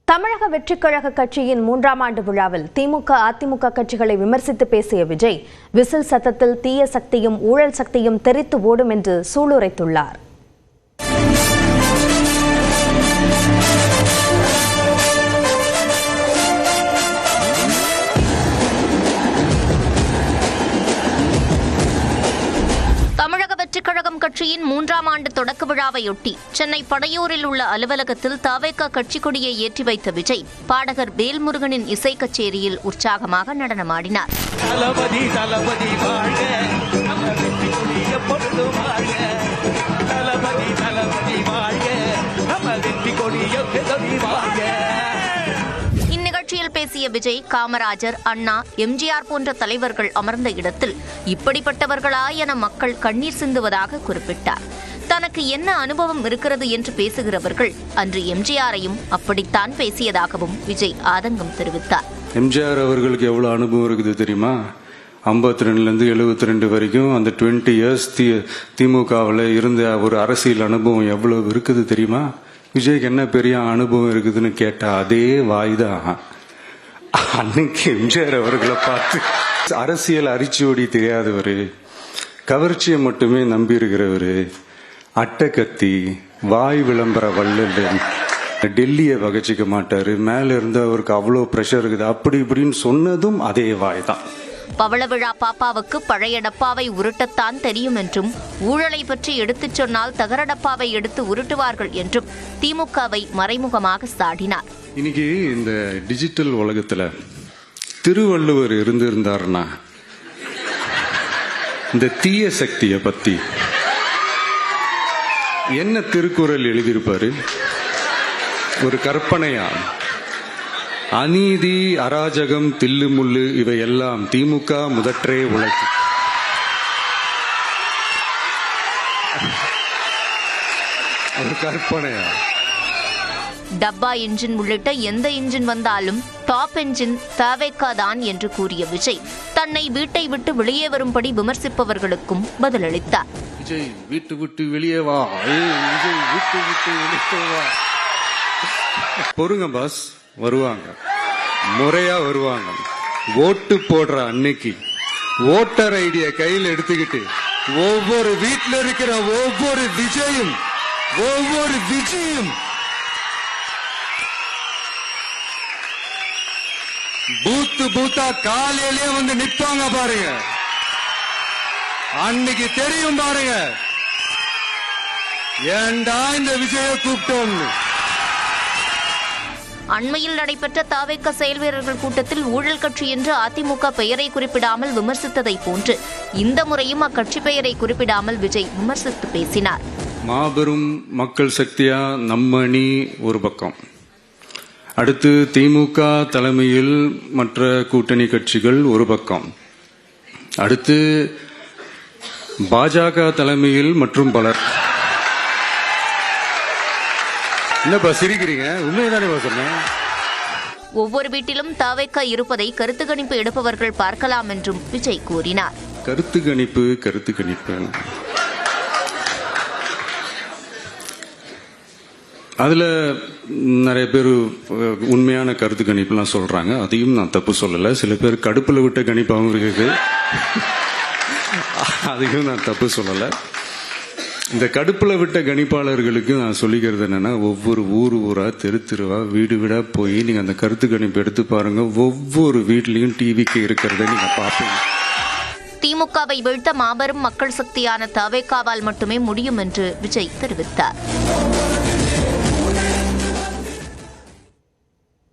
தமிழக வெற்றிக் கழக கட்சியின் 3ஆம் ஆண்டு விழாவில் திமுக, அதிமுக கட்சிகளை விமர்சித்து பேசிய விஜய், விசில் சத்தத்தில் தீய சக்தியும் ஊழல் சக்தியும் தெறித்து ஓடும் என்று சூளுரைத்துள்ளார். தமிழக வெற்றிக் கழகம் கட்சியின் 3ஆம் ஆண்டு தொடக்க விழாவையொட்டி சென்னை படையூரில் உள்ள அலுவலகத்தில் தவேக கட்சி கொடியை ஏற்றி வைத்த விஜய், பாடகர் வேல்முருகனின் இசை கச்சேரியில் உற்சாகமாக நடனமாடினார். இந்நிகழ்ச்சியில் பேசிய விஜய், காமராஜர், அண்ணா, எம்ஜிஆர் போன்ற தலைவர்கள் அமர்ந்த இடத்தில் இப்படிப்பட்டவர்களா என மக்கள் கண்ணீர் சிந்துவதாக குறிப்பிட்டார். தனக்கு என்ன அனுபவம் இருக்கிறது என்று பேசுகிறவர்கள் அன்று எம்ஜிஆரையும் அப்படித்தான் பேசியதாகவும் விஜய் ஆதங்கம் தெரிவித்தார். எம்ஜிஆர் அவர்களுக்கு எவ்வளவு அனுபவம் இருக்குது தெரியுமா? 52லேருந்து 72 வரைக்கும் அந்த 20 இயர்ஸ் திமுகவில் இருந்த ஒரு அரசியல் அனுபவம் எவ்வளவு இருக்குது தெரியுமா? விஜய்க்கு என்ன பெரிய அனுபவம் இருக்குதுன்னு கேட்டா அதே வாய்தான். அன்னைக்கு எம்ஜிஆர் அவர்களை பார்த்து அரசியல் அரிச்சுவடி தெரியாதவரு, கவர்ச்சியை மட்டுமே நம்பி இருக்கிறவரு, அட்டக்கத்தி, வாய் விளம்பர வள்ளல், டெல்லியை வகச்சிக்க மாட்டாரு, மேல இருந்து அவருக்கு அவ்வளோ பிரஷர் இருக்குது, அப்படி இப்படின்னு சொன்னதும் அதே வாய் தான். பவள விழா பாப்பாவுக்கு பழைய டப்பாவை உருட்டத்தான் தெரியும் என்றும், ஊழலை பற்றி எடுத்துச் சொன்னால் தகர டப்பாவை எடுத்து உருட்டுவார்கள் என்றும் திமுகவை மறைமுகமாக சாடினார். இன்னைக்கு இந்த டிஜிட்டல் உலகத்துல திருவள்ளுவர் இருந்திருந்தாருன்னா இந்த தீய சக்தியை பத்தி என்ன திருக்குறள் எழுதியிருப்பாரு? ஒரு கற்பனையா, அநீதி, அராஜகம், தில்லுமுள்ளு இவையெல்லாம் திமுக முதற்றே உழைக்கு. ஒரு கற்பனையா? டப்பா என்ஜின் உள்ளிட்ட எந்த என்ஜின் வந்தாலும் டாப் என்ஜின் தவேக தான் என்று கூறிய விஜய், தன்னை வீட்டை விட்டு வெளியே வரும்படி விமர்சிப்பவர்களுக்கும் பதிலளித்தார். விஜய் வீட்டு விட்டு வெளியே வா, விஜய் வீட்டு விட்டு வெளியே வா. பொறுங்க பாஸ், வருவாங்க, முறையா வருவாங்க. ஓட்டு போடுற அன்னைக்கு ஓட்டர் ஐடிய கையில் எடுத்துக்கிட்டு ஒவ்வொரு வீட்டில் இருக்கிற ஒவ்வொரு விஜயும் பூத்தா காலையிலே வந்து நிப்பாங்க பாருங்க. அன்னைக்கு தெரியும் பாருங்க, ஏண்டா இந்த விஜய கூப்பிட்டோம். அண்மையில் நடைபெற்ற தவேக செயல் வீரர்கள் கூட்டத்தில் ஊழல் கட்சி என்று அதிமுக பெயரை குறிப்பிடாமல் விமர்சித்ததை போன்று இந்த முறையும் அக்கட்சி பெயரை குறிப்பிடாமல் விஜய் விமர்சித்து பேசினார். மாபெரும் மக்கள் சக்தியா நம்ம அணி ஒரு பக்கம், அடுத்து திமுக தலைமையில் மற்ற கூட்டணி கட்சிகள் ஒரு பக்கம், அடுத்து பாஜக தலைமையில் மற்றும் பலர். என்னப்பா சிரிக்கிறீங்க? உண்மைதானே சொன்னேன். ஒவ்வொரு வீட்டிலும் தவேக இருப்பதை கருத்து கணிப்பு எடுப்பவர்கள் பார்க்கலாம் என்றும் விஜய் கூறினார். கருத்து கணிப்பு அதுல நிறைய பேர் உண்மையான கருத்து கணிப்புலாம் சொல்றாங்க, அதையும் நான் தப்பு சொல்லல. சில பேர் கடுப்புல விட்ட கணிப்பாகவும் இருக்குது, அதையும் நான் தப்பு சொல்லல. இந்த கடுப்புல விட்ட கணிப்பாளர்களுக்கு நான் சொல்லிக்கிறது என்னன்னா, ஒவ்வொரு ஊரா தெருவா வீடு வீடா போய் நீங்க அந்த கருத்து கணிப்பு எடுத்து பாருங்க. ஒவ்வொரு வீட்லயும் டிவிக்கு இருக்கிறத நீங்க பாப்பீங்க. திமுகவை வீழ்த்த மாபெரும் மக்கள் சக்தியான தவேகாவால் மட்டுமே முடியும் என்று விஜய் தெரிவித்தார்.